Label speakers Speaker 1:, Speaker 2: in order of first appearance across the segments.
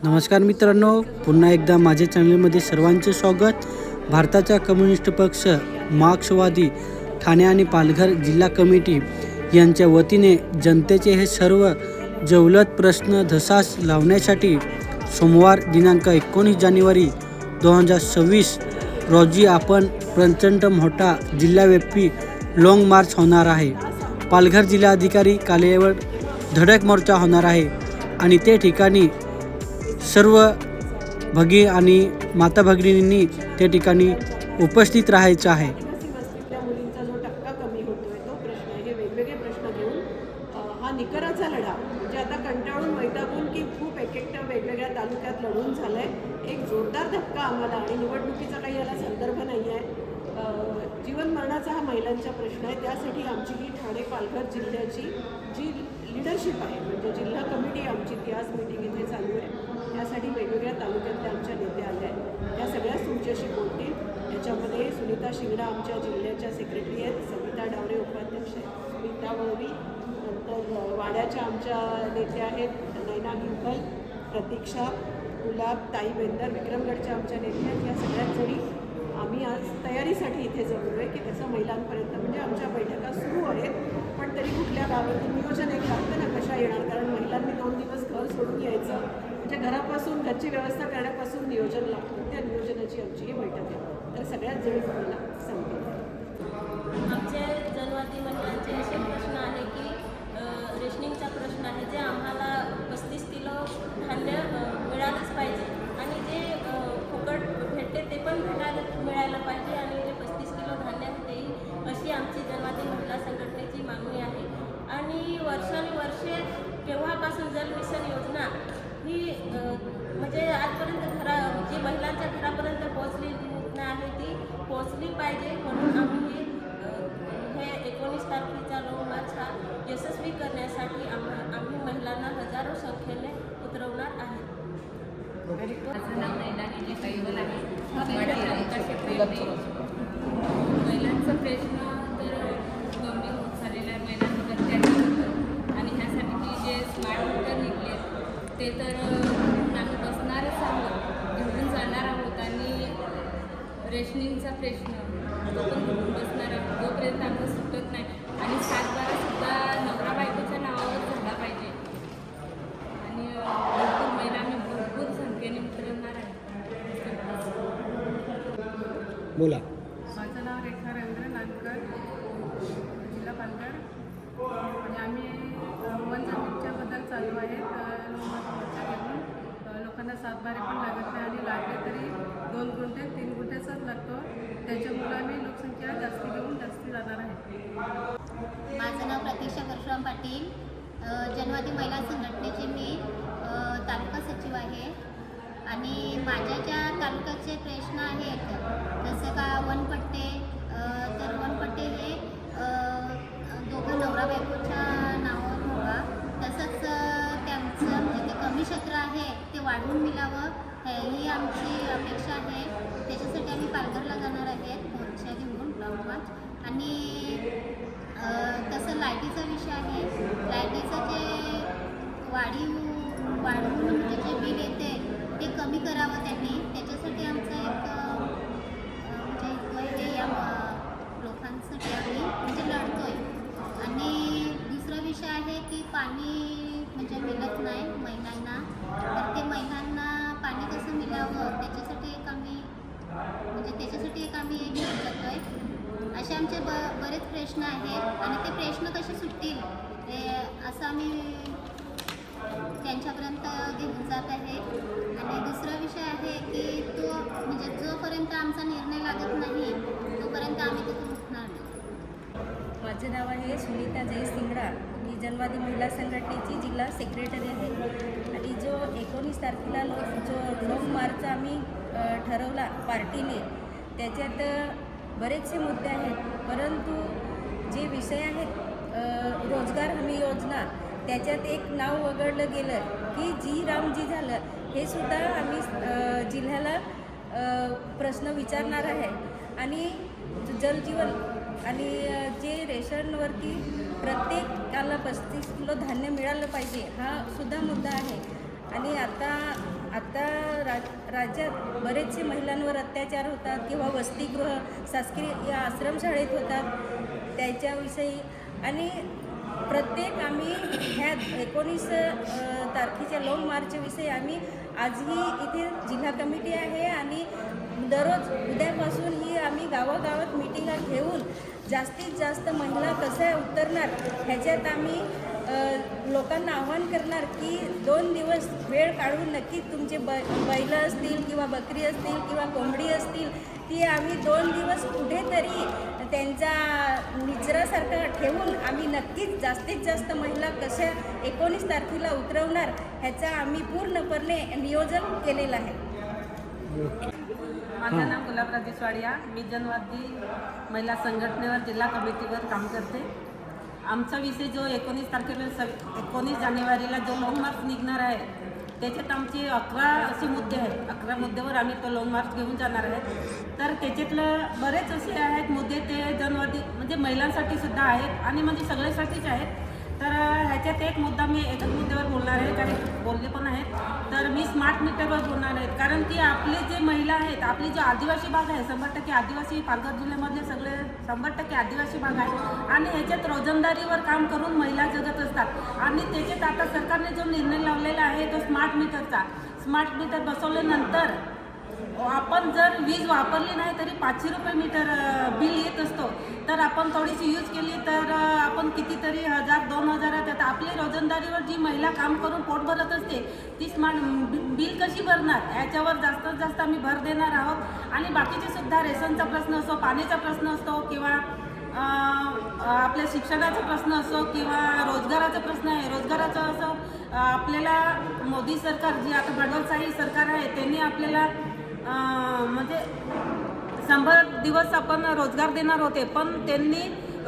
Speaker 1: नमस्कार मित्रांनो, पुन्हा एकदा माझ्या चॅनलमध्ये सर्वांचे स्वागत. भारताचा कम्युनिस्ट पक्ष मार्क्सवादी ठाणे आणि पालघर जिल्हा कमिटी यांच्या वतीने जनतेचे हे सर्व जवलत प्रश्न धसास लावण्यासाठी सोमवार दिनांक 19 जानेवारी 2026 रोजी आपण प्रचंड मोठा जिल्हाव्यापी लाँग मार्च होणार आहे. पालघर जिल्हाधिकारी कार्यालयावर धडक मोर्चा होणार आहे आणि ते ठिकाणी सर्व भगी आणि माता भगिनींनी त्या ठिकाणी उपस्थित राहायचं आहे.
Speaker 2: त्या मुलींचा जो टक्का कमी होतोय तो प्रश्न, हे वेगवेगळे प्रश्न घेऊन हा निकराचा लढा, म्हणजे आता कंटाळून वैतागून की खूप एक वेगवेगळ्या तालुक्यात लढून झालंय. एक जोरदार धक्का आम्हाला, आणि निवडणुकीचा काही याला संदर्भ नाही आहे. जीवन मरणाचा हा महिलांचा प्रश्न आहे. त्यासाठी आमची ही ठाणे पालघर जिल्ह्याची जी लिडरशिप आहे, म्हणजे जिल्हा कमिटी आमची, ती आज मीटिंग इथे चालू आहे. त्यासाठी वेगवेगळ्या तालुक्यातल्या आमच्या नेत्या आल्या आहेत. त्या सगळ्याच तुमच्याशी बोलतील. याच्यामध्ये सुनीता शिंगडा आमच्या जिल्ह्याच्या सेक्रेटरी आहेत, सविता डावरे उपाध्यक्ष आहेत, स्मिता वळवी, नंतर वाड्याच्या आमच्या नेत्या आहेत, नैना गिंफल, प्रतीक्षा, गुलाब, ताई बेंदर, विक्रमगडच्या आमच्या नेत्या आहेत. या सगळ्याच जणी आम्ही आज तयारीसाठी इथे जमलो आहे की त्याचं महिलांपर्यंत, म्हणजे आमच्या बैठका सुरू आहेत, पण तरी कुठल्या गावातून नियोजन एक लागतं ना कशा येणार, कारण महिलांनी 2 दिवस घर सोडून यायचं, म्हणजे घरापासून घरची व्यवस्था करण्यापासून नियोजन लागतं. त्या नियोजनाची आमची ही बैठक आहे. तर सगळ्यात जणी मला सांगते.
Speaker 3: आमचे जनवादी महिलांचे असे प्रश्न आहे की रेशनिंगचा प्रश्न आहे, जे आम्हाला 35 किलो धान्य मिळालंच पाहिजे, आणि जे फुकट भेटते ते पण मिळायला पाहिजे, आणि जे 35 किलो धान्य देईल अशी आमची जनवादी महिला संघटनेची मागणी आहे. आणि वर्षानुवर्षे केव्हापासून जल मिशन योजना ही म्हणजे आजपर्यंत जी महिलांच्या घरापर्यंत पोहोचली आहे ती पोहोचली पाहिजे, म्हणून आम्ही हे 19 तारखेचा लाँग मार्च हा यशस्वी करण्यासाठी आम्ही महिलांना हजारो संख्येने उतरवणार आहे.
Speaker 4: माझं नाव नैना कैवल आहे. महिलांचा प्रश्न तर गंभीर होत झालेला आहे. महिलांवर अत्याचार होतं, आणि ह्यासाठी की जे स्मार्ट मीटर निघले ते तर आम्ही बसणारच आहोत, घेऊन जाणार आहोत, आणि रेशनिंगचा प्रश्न तो पण घेऊन बसणार आहोत जोपर्यंत आमचं सुटत नाही. आणि 7/12 नवरा बायकोच्या नावावर झाला पाहिजे, आणि भरपूर महिलांनी भरपूर संख्येने उतरवणार आहे.
Speaker 1: बोला.
Speaker 5: माझं नाव रेखा रवींद्र नानकर, जिल्हा पालघर, आणि आम्ही वन जमिनीच्याबद्दल चालू आहे. मोर्चा घेऊन लोकांना 7/12 पण लागत नाही, आणि लागले तरी 2 गुंठे 3 गुंठेचाच लागतो. त्याच्यामुळे आम्ही लोकसंख्या जास्ती घेऊन जास्ती जाणार आहे.
Speaker 6: माझं नाव प्रतीक्षा परशुराम पाटील, जनवादी महिला संघटनेची मी तालुका सचिव आहे. आणि माझ्या ज्या तालुक्याचे प्रश्न आहेत, जसं का वनपट्टे, तर वनपट्टे हे दोघं नवरा बायकोच्या नावावर व्हावा, तसंच त्यांचं म्हणजे ते कमी क्षेत्र आहे ते वाढवून मिळावं, ही आमची अपेक्षा आहे. त्याच्यासाठी आम्ही पालघरला जाणार आहेत मोर्चा घेऊन लाँग मार्च. आणि तसं लाईटीचा विषय आहे, लाईटीचं जे वाढवून म्हणजे जे बिल येते ते कमी करावं त्यांनी. त्याच्यासाठी आमचं एक म्हणजे हे या लोकांसाठी आम्ही म्हणजे लढतो आहे. आणि दुसरा विषय आहे की पाणी म्हणजे मिळत नाही महिलांना, तर ते महिलांना पाणी कसं मिळावं त्याच्यासाठी एक आम्ही घेऊन जातो आहे. असे आमचे बरेच प्रश्न आहेत, आणि ते प्रश्न कसे सुटतील असं आम्ही त्यांच्यापर्यंत घेऊन जात आहे. आणि दुसरा विषय आहे की तो म्हणजे जोपर्यंत आमचा निर्णय लागत नाही तोपर्यंत आम्ही तिथून उठणार नाही.
Speaker 4: माझे नाव आहे सुनीता जय सिंगडा. मी जनवादी महिला संघटनेची जिल्हा सेक्रेटरी आहे. आणि जो 19 तारखेला जो लाँग मार्च आम्ही ठरवला पार्टीने, त्याच्यात बरेचसे मुद्दे आहेत, परंतु जे विषय आहेत रोजगार हमी योजना, त्याच्यात एक नाव वगळलं गेलं की जी रामजी झालं, हे सुद्धा आम्ही जिल्ह्याला प्रश्न विचारणार आहे. आणि जलजीवन आणि जे रेशनवरती प्रत्येकाला 35 किलो धान्य मिळालं पाहिजे, हा सुद्धा मुद्दा आहे. आणि आता आता राज्यात बरेचसे महिलांवर अत्याचार होतात किंवा वसतिगृह शासकीय या आश्रमशाळेत होतात त्याच्याविषयी आणि प्रत्येक आम्ही ह्या 19 तारखेच्या लॉंग मार्चविषयी आम्ही आजही इथे जिल्हा कमिटी आहे आणि दररोज उद्यापासून ही आम्ही गावागावात मिटिंगा घेऊन जास्तीत जास्त महिला कशा उतरणार ह्याच्यात आम्ही लोकांना आवाहन करणार की 2 दिवस वेळ काढून नक्की तुमचे बैलं असतील किंवा बकरी असतील किंवा कोंबडी असतील ती आम्ही 2 दिवस कुठेतरी त्यांचा निचरासारखा ठेवून आम्ही नक्कीच जास्तीत जास्त महिला कशा 19 तारखेला उतरवणार ह्याचा आम्ही पूर्णपणे नियोजन केलेलं आहे.
Speaker 7: माझं नाव गुलाबराव दिसवाडिया. मी जनवादी महिला संघटनेवर जिल्हा कमिटीवर काम करते. आमचा विषय जो 19 तारखेला 19 जानेवारीला जो लॉंग मार्च निघणार आहे त्याच्यात आमचे 11 असे मुद्दे आहेत. 11 मुद्द्यावर आम्ही तो लॉंग मार्च घेऊन जाणार आहे. तर त्याच्यातलं बरेच असे आहेत मुद्दे ते जनवादी म्हणजे महिलांसाठी सुद्धा आहेत आणि म्हणजे सगळ्यासाठीच आहेत. तर ह्याच्यात एक मुद्दा मी एकच मुद्द्यावर बोलणार आहे, काही बोलले पण आहेत. तर मी स्मार्ट मीटरवर बोलणार आहेत कारण की आपले जे महिला आहेत आपली जो आदिवासी भाग आहे 100% आदिवासी पालघर जिल्ह्यामधले सगळे 100% आदिवासी भाग आहे आणि ह्याच्यात रोजंदारीवर काम करून महिला जगत असतात आणि त्याच्यात आता सरकारने जो निर्णय लावलेला आहे तो स्मार्ट मीटर बसवल्यानंतर आपण जर वीज वापरली नाही तरी 500 रुपये मीटर बिल येत असतो. तर आपण थोडीशी यूज केली तर आपण कितीतरी 1000-2000 येतात. आपली रोजंदारीवर जी महिला काम करून पोट भरत असते ती स्मार्ट बिल कशी भरणार याच्यावर जास्तीत जास्त आम्ही भर देणार आहोत. आणि बाकीचे सुद्धा रेशनचा प्रश्न असो, पाण्याचा प्रश्न असतो किंवा आपल्या शिक्षणाचा प्रश्न असो किंवा रोजगाराचा प्रश्न आहे. रोजगाराचं असं आपल्याला मोदी सरकार जी आता भांडवलशाही सरकार आहे त्यांनी आपल्याला म्हणजे 100 दिवस आपण रोजगार देणार होते पण त्यांनी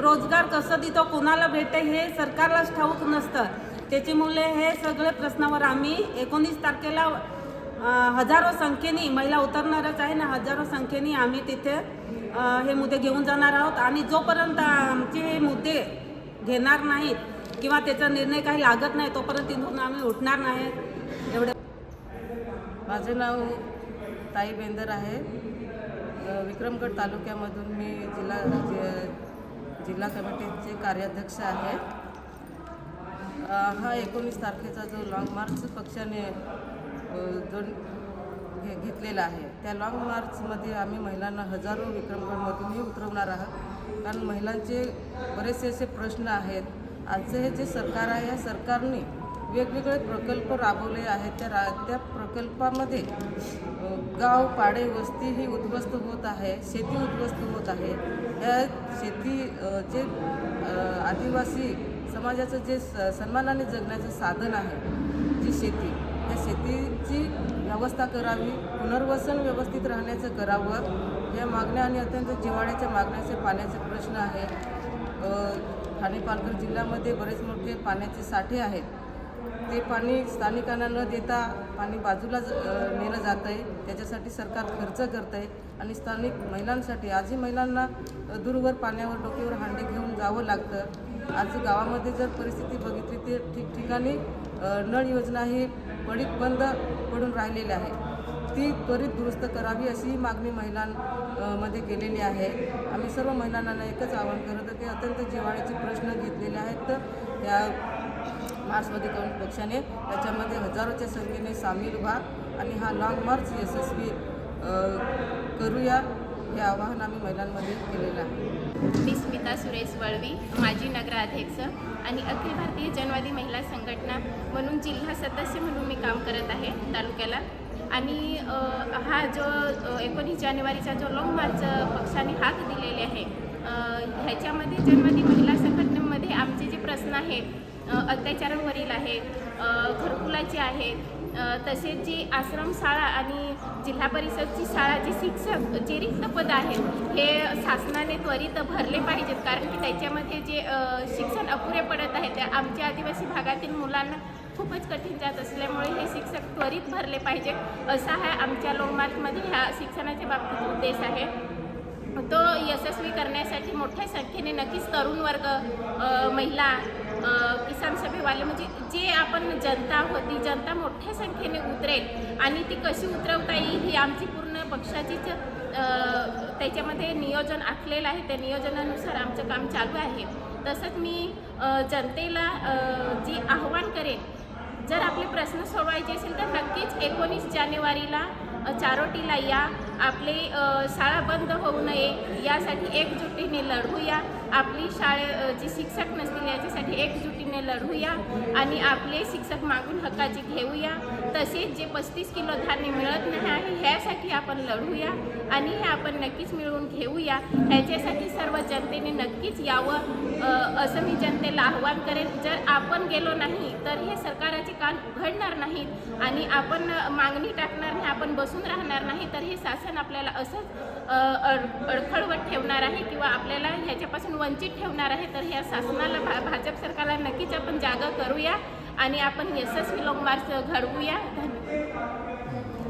Speaker 7: रोजगार कसं देतो कोणाला भेटते हे सरकारलाच ठाऊक नसतं. त्याच्यामुळे हे सगळे प्रश्नावर आम्ही 19 तारखेला हजारो संख्येने महिला उतरणारच आहे ना, हजारो संख्येने आम्ही तिथे हे मुद्दे घेऊन जाणार आहोत आणि जोपर्यंत आमचे हे मुद्दे घेणार नाहीत किंवा त्याचा निर्णय काही लागत नाही तोपर्यंत तिथून आम्ही उठणार नाही. एवढे.
Speaker 8: माझे नाव ताई बेंदर आहे. विक्रमगड तालुक्यामधून मी जिल्हा कमिटीचे कार्याध्यक्ष आहे. हा 19 तारखेचा जो लॉंग मार्च पक्षाने जो घेतलेला आहे त्या लॉंग मार्चमध्ये आम्ही महिलांना हजारो विक्रमगडमधूनही उतरवणार आहोत कारण महिलांचे बरेचसे असे प्रश्न आहेत. आजचं हे जे सरकार आहे या सरकारने वेगवेगळे प्रकल्प राबवले आहेत. त्या प्रकल्पामध्ये गाव पाडे वस्ती ही उद्ध्वस्त होत आहे, शेती उद्ध्वस्त होत आहे. या शेती जे आदिवासी समाजाचं जे सन्मानाने जगण्याचं साधन आहे जी शेती, या शेतीची व्यवस्था करावी, पुनर्वसन व्यवस्थित राहण्याचं करावं या मागण्या आणि अत्यंत जिव्हाळ्याच्या मागण्याचे पाण्याचे प्रश्न आहे. ठाणे पालघर जिल्ह्यामध्ये बरेच मोठे पाण्याचे साठे आहेत. ते पाणी स्थानिकांना न देता पाणी बाजूला नेलं जातं आहे. त्याच्यासाठी सरकार खर्च करतं आहे आणि स्थानिक महिलांसाठी आजही महिलांना दूरवर पाण्यावर डोक्यावर हांडे घेऊन जावं लागतं. आज गावामध्ये जर परिस्थिती बघितली ते ठिकठिकाणी नळ योजना ही बंद पडून राहिलेली आहे. ती त्वरित दुरुस्त करावी अशी मागणी महिलांमध्ये केलेली आहे. आम्ही सर्व महिलांना एकच आवाहन करतो की अत्यंत जिव्हाळ्याचे प्रश्न घेतलेले आहेत. तर या मार्चमध्ये करून पक्षाने त्याच्यामध्ये हजारोच्या संख्येने सामील व्हा आणि हा लॉंग मार्च यशस्वी करूया हे आवाहन आम्ही महिलांमध्ये केलेलं आहे.
Speaker 9: मी स्मिता सुरेश वळवी, माजी नगराध्यक्ष आणि अखिल भारतीय जनवादी महिला संघटना म्हणून जिल्हा सदस्य म्हणून मी काम करत आहे तालुक्याला. आणि हा जो 19 जानेवारीचा जो लॉंग मार्च पक्षाने हाक दिलेले आहे ह्याच्यामध्ये जनवादी महिला संघटनेमध्ये आमचे जे प्रश्न आहेत अत्याचारांवरील आहेत, घरकुलाचे आहेत, तसेच जी आश्रमशाळा आणि जिल्हा परिषदची शाळा जी शिक्षक जे रिक्त पद आहेत हे शासनाने त्वरित भरले पाहिजेत कारण की त्याच्यामध्ये जे शिक्षण अपुरे पडत आहे त्या आमच्या आदिवासी भागातील मुलांना खूपच कठीण जात असल्यामुळे हे शिक्षक त्वरित भरले पाहिजेत असा हा आमच्या लॉंग मार्चमध्ये ह्या शिक्षणाच्या बाबतीत उद्देश आहे. तो यशस्वी करण्यासाठी मोठ्या संख्येने नक्कीच तरुण वर्ग, महिला, किसान सभेवाले म्हणजे जे आपण जनता होती जनता मोठ्या संख्येने उतरेल आणि ती कशी उतरवता येईल ही आमची पूर्ण पक्षाचीच त्याच्यामध्ये नियोजन आखलेलं आहे. त्या नियोजनानुसार आमचं काम चालू आहे. तसंच मी जनतेला जी आव्हान करेन, जर आपले प्रश्न सोडवायचे असेल तर नक्कीच 19 जानेवारीला चारोटीला या. आपले शाळा बंद होऊ नये यासाठी एकजुटीने लढूया. आपली जी शिक्षक नसतील याच्यासाठी एकजुटीने लढूया आणि आपले शिक्षक मागून हक्काचे घेऊया. तसेच जे 35 किलो धान्य मिळत नाही आहे ह्यासाठी आपण लढूया आणि हे आपण नक्कीच मिळवून घेऊया. ह्याच्यासाठी सर्व जनतेने नक्कीच यावं असं मी जनतेला आव्हान करेन. जर आपण गेलो नाही तर हे सरकाराचे कान उघडणार नाहीत आणि आपण मागणी टाकणार नाही, आपण बसून राहणार नाही, तर हे शासन आपल्याला असंच अडखळवत ठेवणार आहे किंवा आपल्याला ह्याच्यापासून वंचित ठेवणार आहे. तर ह्या शासनाला भाजप सरकारला नक्कीच आपण जागा करूया आणि आपण यशस्वी लॉंग मार्च घडवूया. धन्यवाद.